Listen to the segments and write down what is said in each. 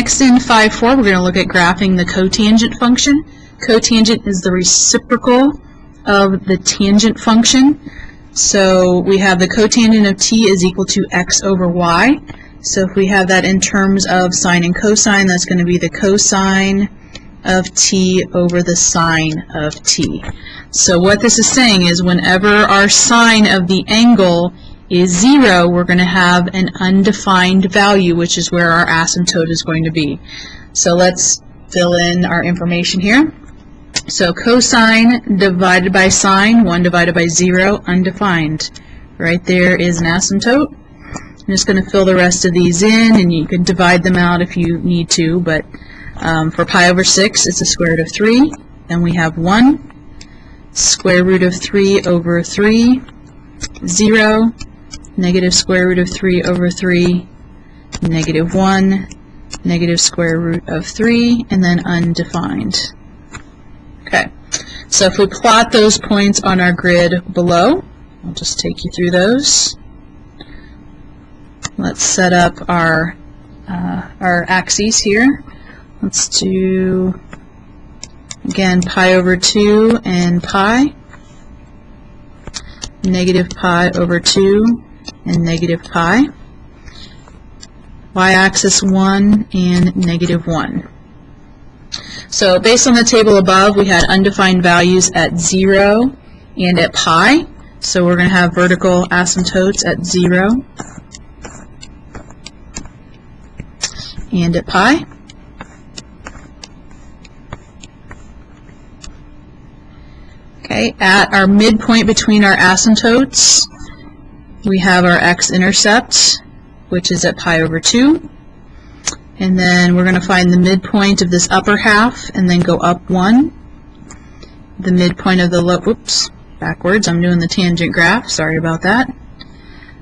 Next in 5.4, we're going to look at graphing the cotangent function. Cotangent is the reciprocal of the tangent function. So we have the cotangent of t is equal to x over y. So if we have that in terms of sine and cosine, that's going to be the cosine of t over the sine of t. So what this is saying is whenever our sine of the angle is 0, we're going to have an undefined value, which is where our asymptote is going to be. So let's fill in our information here. So cosine divided by sine, 1 divided by 0, undefined. Right there is an asymptote. I'm just going to fill the rest of these in, and you can divide them out if you need to, but for pi over 6, it's the square root of 3. Then we have 1, square root of 3 over 3, 0, negative square root of 3 over 3, negative 1, negative square root of 3, and then undefined. Okay, so if we plot those points on our grid below, I'll just take you through those. Let's set up our axes here. Let's do, again, pi over 2 and pi, negative pi over 2 and negative pi, y-axis 1 and negative 1. So based on the table above, we had undefined values at 0 and at pi. So we're going to have vertical asymptotes at 0 and at pi. Okay, at our midpoint between our asymptotes, we have our x-intercept, which is at pi over 2. And then we're going to find the midpoint of this upper half and then go up 1. The midpoint of the whoops, backwards, I'm doing the tangent graph, sorry about that.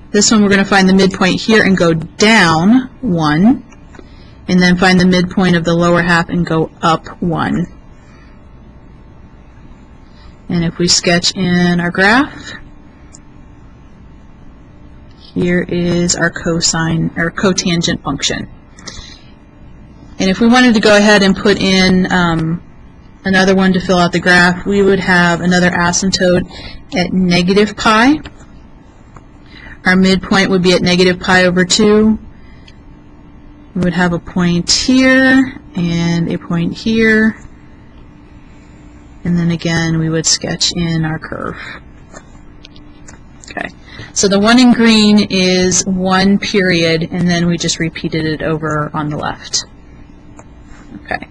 This one we're going to find the midpoint here and go down 1. And then find the midpoint of the lower half and go up 1. And if we sketch in our graph, here is our cosine or cotangent function. And if we wanted to go ahead and put in another one to fill out the graph, we would have another asymptote at negative pi. Our midpoint would be at negative pi over 2. We would have a point here and a point here. And then again, we would sketch in our curve. Okay, so the one in green is 1 period, and then we just repeated it over on the left. Okay,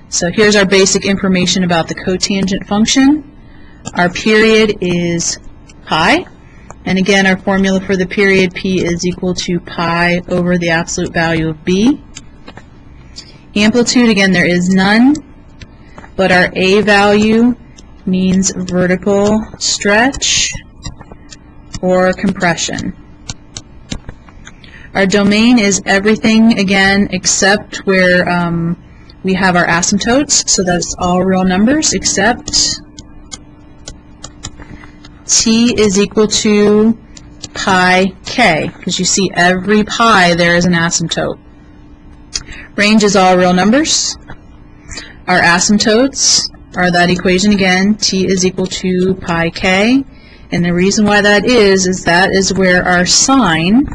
so here's our basic information about the cotangent function. Our period is pi, and again, our formula for the period, p is equal to pi over the absolute value of b. Amplitude, again, there is none. But our A value means vertical stretch or compression. Our domain is everything, again, except where we have our asymptotes, so that's all real numbers, except t is equal to pi k, because you see every pi there is an asymptote. Range is all real numbers. Our asymptotes are that equation again, t is equal to pi k, and the reason why that is that is where our sine,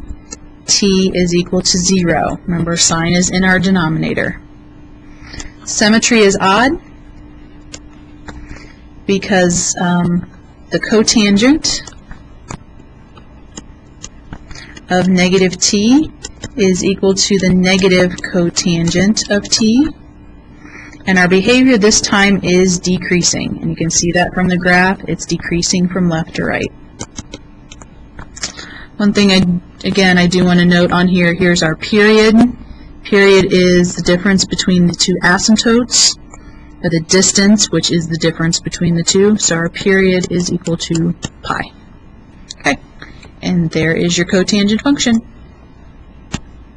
t is equal to 0. Remember, sine is in our denominator. Symmetry is odd because the cotangent of negative t is equal to the negative cotangent of t. And our behavior this time is decreasing. And you can see that from the graph. It's decreasing from left to right. One thing, I do want to note on here, here's our period. Period is the difference between the two asymptotes, or the distance, which is the difference between the two. So our period is equal to pi. Okay, and there is your cotangent function.